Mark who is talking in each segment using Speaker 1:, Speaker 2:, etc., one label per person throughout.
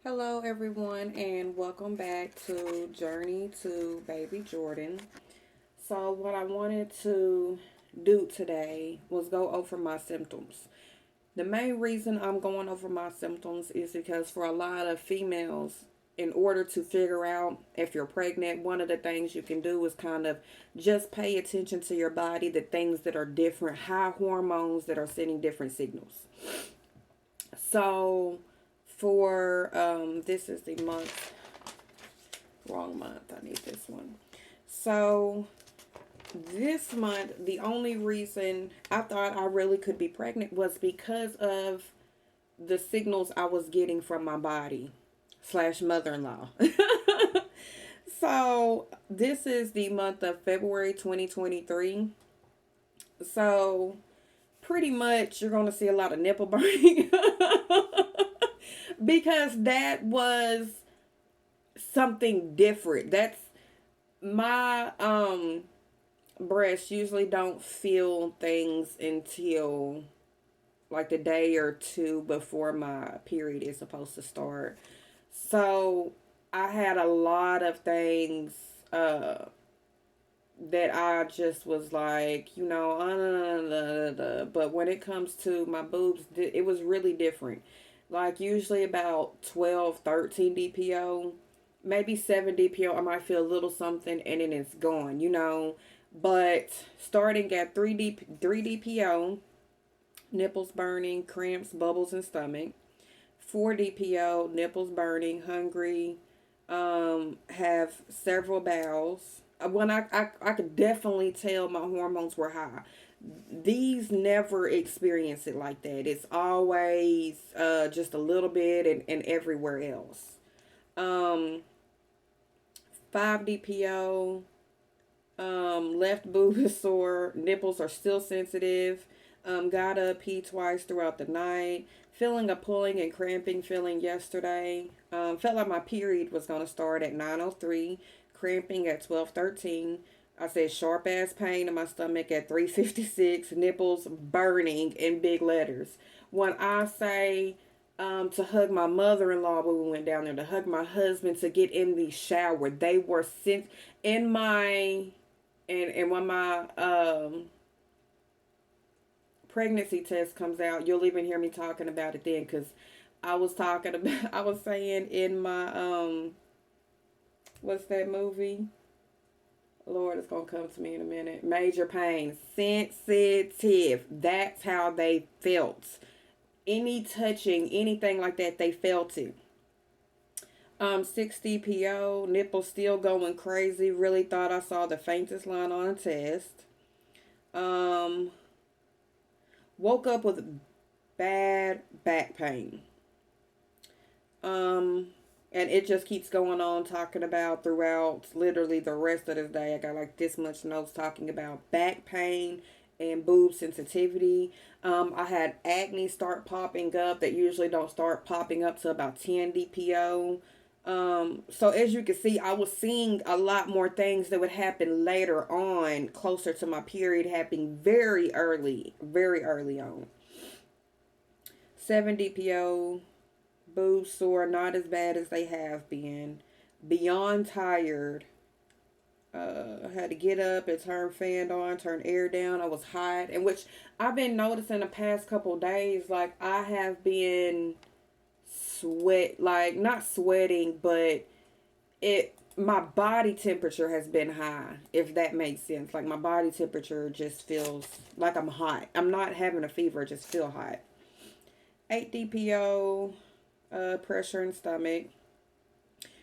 Speaker 1: Hello, everyone, and welcome back to Journey to Baby Jordan. So, what I wanted to do today was go over my symptoms. The main reason I'm going over my symptoms is because for a lot of females, in order to figure out if you're pregnant, one of the things you can do is kind of just pay attention to your body, the things that are different, high hormones that are sending different signals. So, for this is the month, wrong month, I need this one. So, this month, the only reason I thought I really could be pregnant was because of the signals I was getting from my body slash mother-in-law. So, this is the month of February 2023. So, pretty much you're going to see a lot of nipple burning because that was something different. That's my breasts usually don't feel things until like the day or two before my period is supposed to start. So I had a lot of things that I just was like, but when it comes to my boobs, it was really different. Like usually about 12, 13 DPO, maybe 7 DPO, I might feel a little something and then it's gone. But starting at 3 DPO, nipples burning, cramps, bubbles in stomach. 4 DPO, nipples burning, hungry, have several bowels. When I could definitely tell my hormones were high. These never experience it like that. It's always just a little bit and everywhere else. Um, 5 DPO, left boob is sore, nipples are still sensitive. Got up, pee twice throughout the night. Feeling a pulling and cramping feeling yesterday. Felt like my period was gonna start at 9:03. Cramping at 12:13. I said sharp ass pain in my stomach at 3:56. Nipples burning in big letters. When I say to hug my mother-in-law when we went down there, to hug my husband, to get in the shower, they were sent in my and when my pregnancy test comes out, you'll even hear me talking about it then, because I was talking about I was saying in my what's that movie? Lord, it's gonna come to me in a minute. Major pain, sensitive. That's how they felt. Any touching, anything like that, they felt it. 6 DPO, nipples still going crazy. Really thought I saw the faintest line on a test. Um, Woke up with bad back pain. Um, and it just keeps going on talking about throughout literally the rest of this day. I got like this much notes talking about back pain and boob sensitivity. I had acne start popping up that usually don't start popping up to about 10 DPO. So as you can see, I was seeing a lot more things that would happen later on, closer to my period happening very early on. 7 DPO, boobs sore, not as bad as they have been. Beyond tired. I had to get up and turn fan on, turn air down. I was hot, and which I've been noticing the past couple days. Like I have been like not sweating, but it my body temperature has been high. If that makes sense, like my body temperature just feels like I'm hot. I'm not having a fever, I just feel hot. 8 DPO, pressure in stomach.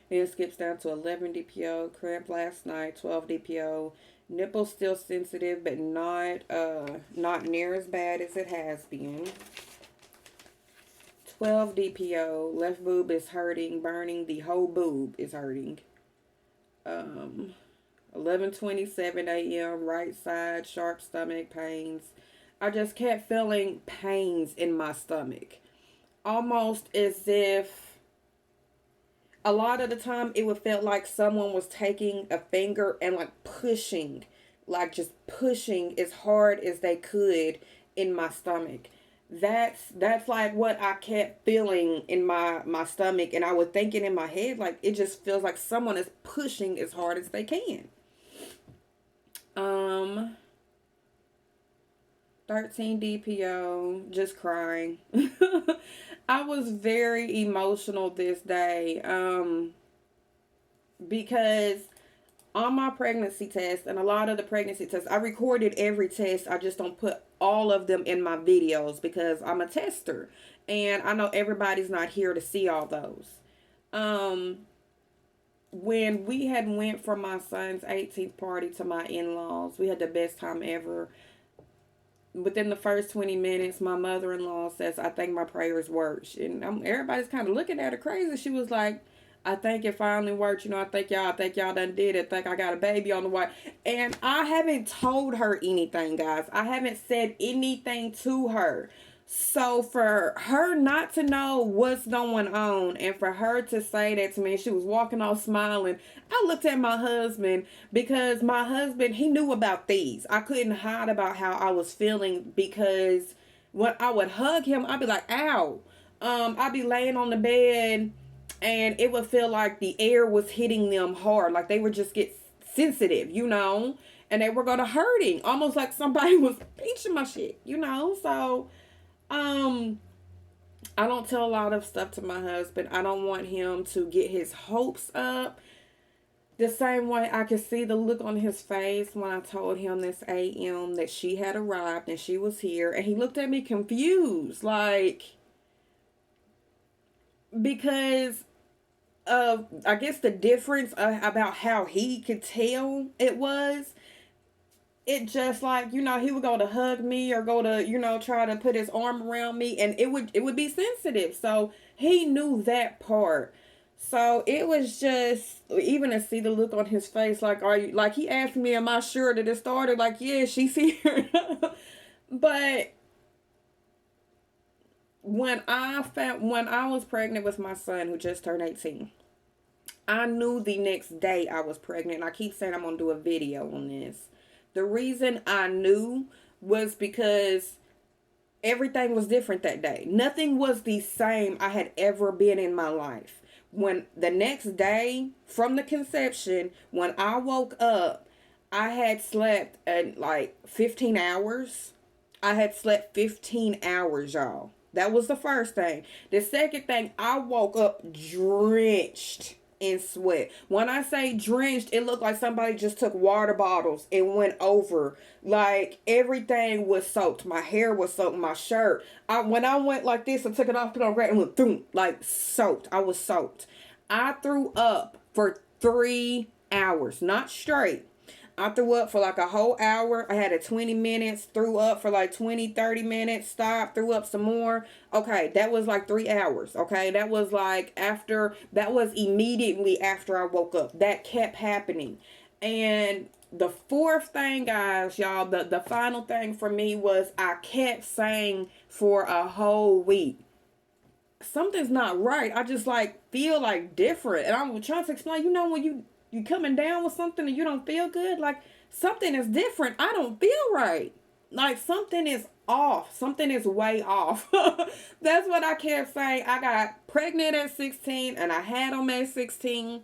Speaker 1: Then it skips down to 11 DPO, cramp last night, 12 DPO. Nipples still sensitive, but not near as bad as it has been. 12 DPO, left boob is hurting, burning. The whole boob is hurting. Um, 11:27 a.m. right side, sharp stomach pains. I just kept feeling pains in my stomach, almost as if a lot of the time it would feel like someone was taking a finger and like pushing, like just pushing as hard as they could in my stomach. That's like what I kept feeling in my stomach, and I was thinking in my head, like, it just feels like someone is pushing as hard as they can. Um 13 DPO, just crying. I was very emotional this day, because on my pregnancy test and a lot of the pregnancy tests, I recorded every test. I just don't put all of them in my videos because I'm a tester, and I know everybody's not here to see all those. Um, when we had went from my son's 18th party to my in-laws, we had the best time ever. Within the first 20 minutes, my mother-in-law says, I think my prayers worked. And everybody's kind of looking at her crazy. She was like, I think it finally worked. I think y'all done did it. I think I got a baby on the way. And I haven't told her anything, guys. I haven't said anything to her. So for her not to know what's going on, and for her to say that to me, she was walking off smiling. I looked at my husband, because my husband, he knew about these. I couldn't hide about how I was feeling, because when I would hug him, I'd be like, ow. I'd be laying on the bed, and it would feel like the air was hitting them hard. Like they would just get sensitive, and they were going to hurting. Almost like somebody was pinching my shit, So, um, I don't tell a lot of stuff to my husband. I don't want him to get his hopes up. The same way I could see the look on his face when I told him this AM that she had arrived and she was here. And he looked at me confused, like, because of, I guess, the difference about how he could tell it was. It just like, he would go to hug me or go to, try to put his arm around me, and it would be sensitive. So he knew that part. So it was just, even to see the look on his face, like, are you, like, he asked me, am I sure that it started? Like, yeah, she's here. But when I was pregnant with my son who just turned 18, I knew the next day I was pregnant. And I keep saying I'm going to do a video on this. The reason I knew was because everything was different that day. Nothing was the same I had ever been in my life. When the next day from the conception, when I woke up, I had slept at like 15 hours. I had slept 15 hours, y'all. That was the first thing. The second thing, I woke up drenched in sweat. When I say drenched, it looked like somebody just took water bottles and went over. Like everything was soaked. My hair was soaked. My shirt. When I went like this and took it off, put on red and went boom, like soaked. I was soaked. I threw up for 3 hours, not straight. I threw up for like a whole hour. I had a 20 minutes, threw up for like 20, 30 minutes, stopped, threw up some more. Okay, that was like 3 hours. Okay, that was like that was immediately after I woke up. That kept happening. And the fourth thing, guys, y'all, the final thing for me was I kept saying for a whole week, something's not right. I just like feel like different. And I'm trying to explain, when you coming down with something and you don't feel good, like something is different. I don't feel right. Like something is off. Something is way off. That's what I kept saying. I got pregnant at 16 and I had him at 16.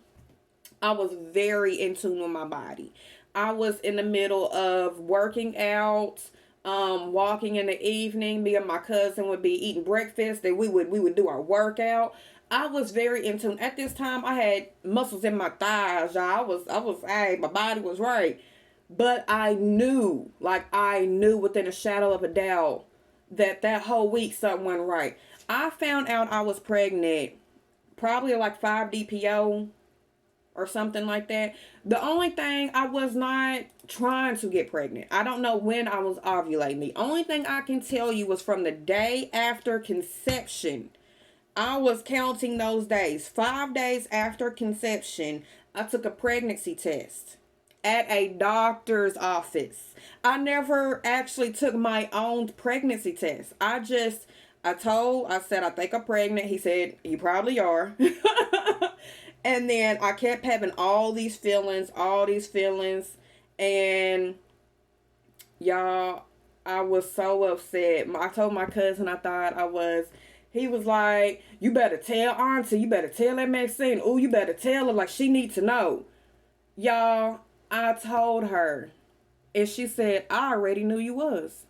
Speaker 1: I was very in tune with my body. I was in the middle of working out, walking in the evening. Me and my cousin would be eating breakfast, and we would do our workout. I was very in tune. At this time, I had muscles in my thighs. Hey, my body was right. But I knew within a shadow of a doubt that whole week something went right. I found out I was pregnant probably like 5 DPO or something like that. The only thing, I was not trying to get pregnant. I don't know when I was ovulating. The only thing I can tell you was from the day after conception. I was counting those days. 5 days after conception, I took a pregnancy test at a doctor's office. I never actually took my own pregnancy test. I said, I think I'm pregnant. He said, you probably are. And then I kept having all these feelings. And y'all, I was so upset. I told my cousin I thought I was. He was like, "You better tell Auntie. You better tell that Maxine. Oh, you better tell her like she needs to know." Y'all, I told her, and she said, "I already knew you was."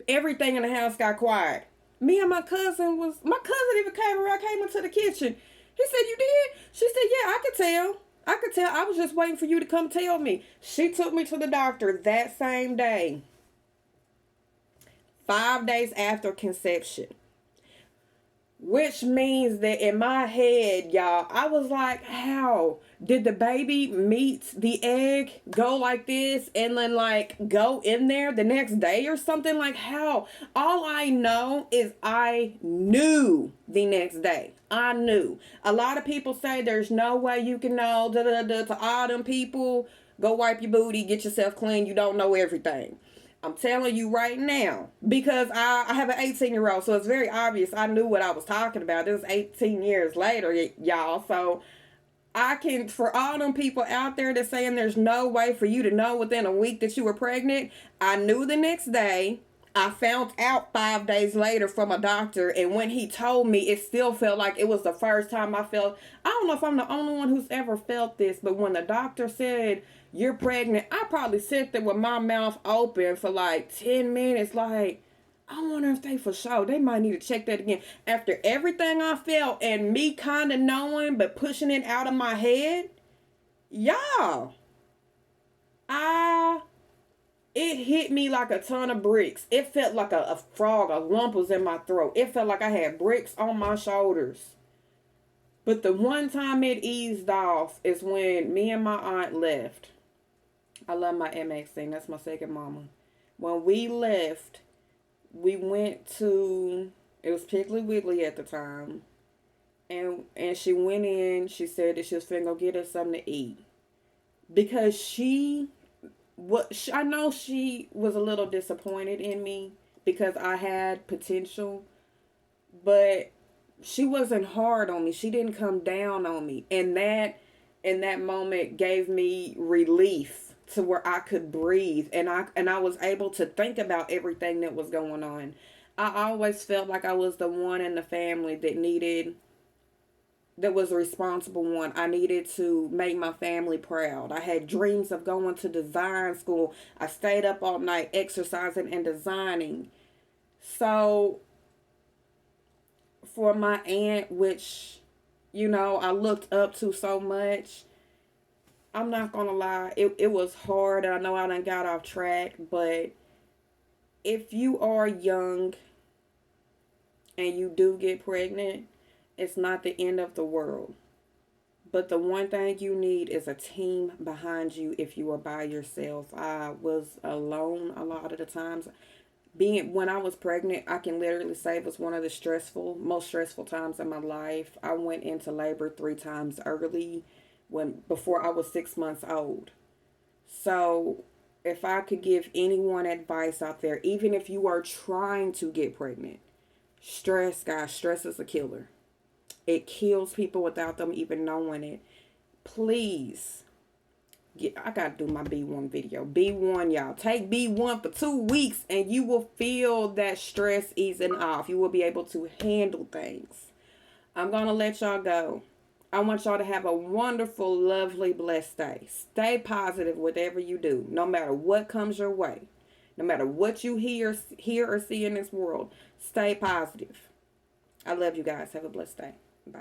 Speaker 1: Everything in the house got quiet. Me and my cousin even came into the kitchen. He said, "You did?" She said, "Yeah, I could tell. I could tell. I was just waiting for you to come tell me." She took me to the doctor that same day, 5 days after conception. Which means that in my head, y'all, I was like, how did the baby meet the egg, go like this, and then like go in there the next day or something? Like, how? All I know is I knew the next day. I knew. A lot of people say there's no way you can know. Da, da, da, to all them people, go wipe your booty, get yourself clean. You don't know everything. I'm telling you right now, because I have an 18-year-old, so it's very obvious I knew what I was talking about. This was 18 years later, y'all. So I can, for all them people out there that saying there's no way for you to know within a week that you were pregnant, I knew the next day. I found out 5 days later from a doctor, and when he told me, it still felt like it was the first time I felt. I don't know if I'm the only one who's ever felt this, but when the doctor said you're pregnant, I probably sat there with my mouth open for like 10 minutes, like, I wonder if they for sure. They might need to check that again. After everything I felt and me kind of knowing but pushing it out of my head, y'all, I it hit me like a ton of bricks. It felt like a frog, a lump was in my throat. It felt like I had bricks on my shoulders. But the one time it eased off is when me and my aunt left. I love my MX thing. That's my second mama. When we left, we went to, it was Piggly Wiggly at the time. And she went in, she said that she was finna go get us something to eat. Because I know she was a little disappointed in me because I had potential, but she wasn't hard on me. She didn't come down on me. And that in that moment gave me relief to where I could breathe, and I was able to think about everything that was going on. I always felt like I was the one in the family that was a responsible one. I needed to make my family proud. I had dreams of going to design school. I stayed up all night exercising and designing. So for my aunt, which, I looked up to so much, I'm not gonna lie, it was hard. I know I done got off track, but if you are young and you do get pregnant, it's not the end of the world. But the one thing you need is a team behind you if you are by yourself. I was alone a lot of the times. When I was pregnant, I can literally say it was one of the most stressful times in my life. I went into labor 3 times early before I was 6 months old. So if I could give anyone advice out there, even if you are trying to get pregnant, stress, guys, stress is a killer. It kills people without them even knowing it. Please, I gotta do my B1 video. B1, y'all. Take B1 for 2 weeks and you will feel that stress easing off. You will be able to handle things. I'm gonna let y'all go. I want y'all to have a wonderful, lovely, blessed day. Stay positive whatever you do, no matter what comes your way. No matter what you hear or see in this world, stay positive. I love you guys. Have a blessed day. Bye.